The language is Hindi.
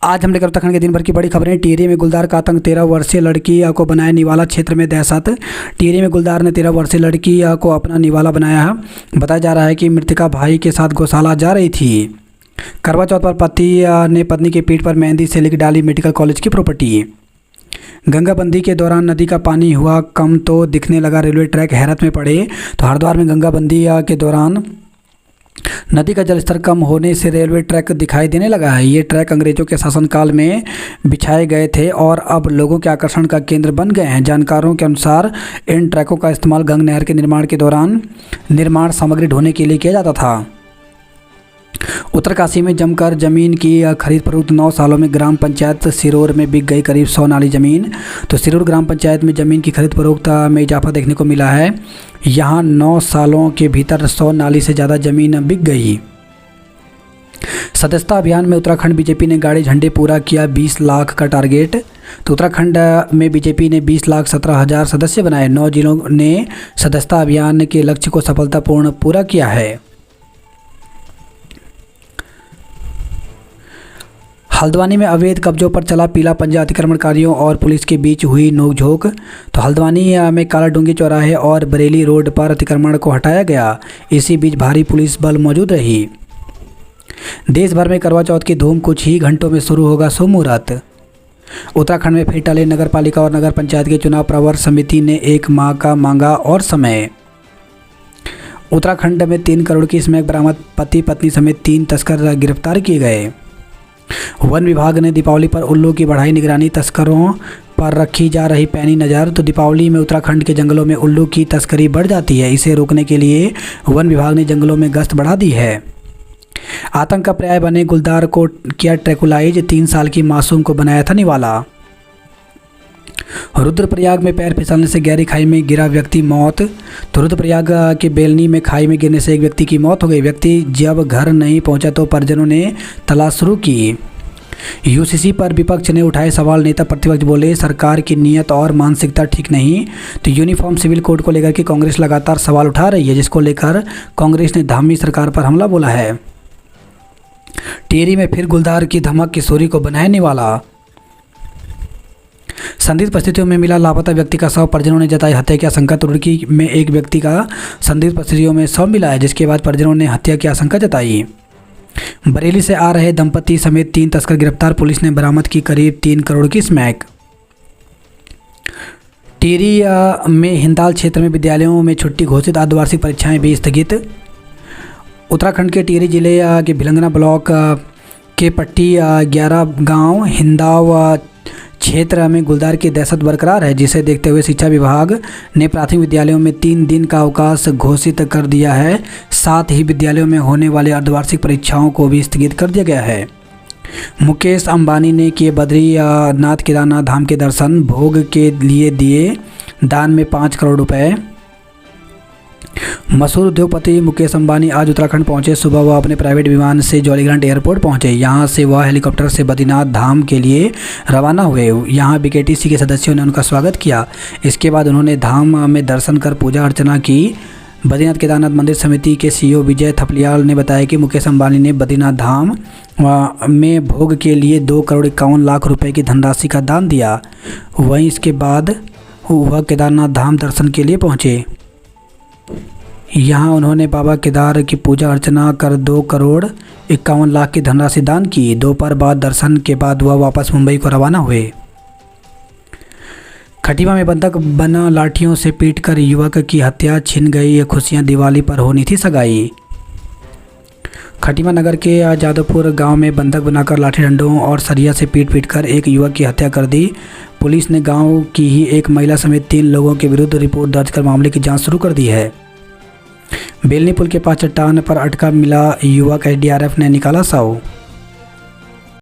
आज हम लेकर उत्तराखंड के दिन भर की बड़ी खबरें। टिहरी में गुलदार का आतंक, 13 वर्षीय लड़की को बनाया निवाला, क्षेत्र में दहशत। टिहरी में गुलदार ने 13 वर्षीय लड़की को अपना निवाला बनाया है। बताया जा रहा है कि मृतका भाई के साथ गौशाला जा रही थी। करवा चौथ पर पति ने पत्नी के पीठ पर मेहंदी से लिख डाली मेडिकल कॉलेज की प्रॉपर्टी। गंगाबंदी के दौरान नदी का पानी हुआ कम तो दिखने लगा रेलवे ट्रैक, हैरत में पड़े। तो हरिद्वार में गंगाबंदी के दौरान नदी का जलस्तर कम होने से रेलवे ट्रैक दिखाई देने लगा है। ये ट्रैक अंग्रेजों के शासनकाल में बिछाए गए थे और अब लोगों के आकर्षण का केंद्र बन गए हैं। जानकारों के अनुसार इन ट्रैकों का इस्तेमाल गंगा नहर के निर्माण के दौरान निर्माण सामग्री ढोने के लिए किया जाता था। उत्तरकाशी में जमकर जमीन की खरीद फरोख्त, 9 सालों में ग्राम पंचायत सिरोर में बिक गई करीब 100 नाली ज़मीन। तो सिरोर ग्राम पंचायत में ज़मीन की खरीद फरोख्त में इजाफा देखने को मिला है। यहाँ 9 सालों के भीतर 100 नाली से ज़्यादा ज़मीन बिक गई। सदस्यता अभियान में उत्तराखंड बीजेपी ने गाड़ी झंडे पूरा किया 20 लाख का टारगेट। तो उत्तराखंड में बीजेपी ने 20,17,000 सदस्य बनाए। 9 जिलों ने सदस्यता अभियान के लक्ष्य को सफलतापूर्ण पूरा किया है। हल्द्वानी में अवैध कब्जों पर चला पीला पंजा, अतिक्रमणकारियों और पुलिस के बीच हुई नोकझोंक। तो हल्द्वानी में कालाडूंगी चौराहे और बरेली रोड पर अतिक्रमण को हटाया गया। इसी बीच भारी पुलिस बल मौजूद रही। देश भर में करवा चौथ की धूम, कुछ ही घंटों में शुरू होगा शुभ मुहूर्त। उत्तराखंड में फिर टले नगर पालिका और नगर पंचायत के चुनाव, प्रवर समिति ने 1 माह का मांगा और समय। उत्तराखंड में 3 करोड़ की स्मैक बरामद, पति पत्नी समेत 3 तस्कर गिरफ्तार किए गए। वन विभाग ने दीपावली पर उल्लू की बढ़ाई निगरानी, तस्करों पर रखी जा रही पैनी नज़र। तो दीपावली में उत्तराखंड के जंगलों में उल्लू की तस्करी बढ़ जाती है। इसे रोकने के लिए वन विभाग ने जंगलों में गश्त बढ़ा दी है। आतंक का पर्याय बने गुलदार को किया ट्रैकुलाइज, 3 साल की मासूम को बनाया था निवाला। रुद्रप्रयाग में पैर फिसलने से गहरी खाई में गिरा व्यक्ति, मौत। तो रुद्रप्रयाग के बेलनी में खाई में गिरने से एक व्यक्ति की मौत हो गई। व्यक्ति जब घर नहीं पहुंचा तो परिजनों ने तलाश शुरू की। यूसीसी पर विपक्ष ने उठाए सवाल, नेता प्रतिपक्ष बोले सरकार की नीयत और मानसिकता ठीक नहीं। तो यूनिफॉर्म सिविल कोड को लेकर के कांग्रेस लगातार सवाल उठा रही है, जिसको लेकर कांग्रेस ने धामी सरकार पर हमला बोला है। टिहरी में फिर गुलदार की धमक, किशोरी को बनाया निवाला। संदिग्ध परिस्थितियों में मिला लापता व्यक्ति का शव, परिजनों ने जताई हत्या की आशंका। तो रुड़की में एक व्यक्ति का संदिग्ध परिस्थितियों में शव मिला है, जिसके बाद परिजनों ने हत्या की आशंका जताई। बरेली से आ रहे दंपति समेत 3 तस्कर गिरफ्तार, पुलिस ने बरामद की करीब 3 करोड़ की स्मैक। टिहरी में हिंदाल क्षेत्र में विद्यालयों में छुट्टी घोषित, अर्धवार्षिक परीक्षाएं भी स्थगित। उत्तराखंड के टिहरी जिले के भिलंगना ब्लॉक के पट्टी 11 गांव हिंदाव क्षेत्र में गुलदार की दहशत बरकरार है, जिसे देखते हुए शिक्षा विभाग ने प्राथमिक विद्यालयों में 3 दिन का अवकाश घोषित कर दिया है। साथ ही विद्यालयों में होने वाली अर्धवार्षिक परीक्षाओं को भी स्थगित कर दिया गया है। मुकेश अंबानी ने किए बद्रीनाथ केदारनाथ धाम के दर्शन, भोग के लिए दिए दान में 5 करोड़ रुपए। मशहूर उद्योगपति मुकेश अंबानी आज उत्तराखंड पहुंचे। सुबह वह अपने प्राइवेट विमान से जॉलीग्रांट एयरपोर्ट पहुंचे। यहां से वह हेलीकॉप्टर से बद्रीनाथ धाम के लिए रवाना हुए। यहां बीकेटीसी के सदस्यों ने उनका स्वागत किया। इसके बाद उन्होंने धाम में दर्शन कर पूजा अर्चना की। बद्रीनाथ केदारनाथ मंदिर समिति के सीईओ विजय थपलियाल ने बताया कि मुकेश अंबानी ने बद्रीनाथ धाम में भोग के लिए 2 करोड़ 51 लाख रुपए की धनराशि का दान दिया। वहीं इसके बाद वह केदारनाथ धाम दर्शन के लिए पहुंचे। यहाँ उन्होंने बाबा केदार की पूजा अर्चना कर 2 करोड़ 51 लाख की धनराशि दान की। दोपहर बाद दर्शन के बाद वह वापस मुंबई को रवाना हुए। खटीमा में बंधक बना लाठियों से पीटकर युवक की हत्या, छिन गई खुशियां, दिवाली पर होनी थी सगाई। खटीमा नगर के जादवपुर गांव में बंधक बनाकर लाठी डंडों और सरिया से पीट कर एक युवक की हत्या कर दी। पुलिस ने गाँव की ही एक महिला समेत 3 लोगों के विरुद्ध रिपोर्ट दर्ज कर मामले की जाँच शुरू कर दी है। बेलनी पुल के पास चट्टान पर अटका मिला युवक, एसडीआरएफ ने निकाला शव।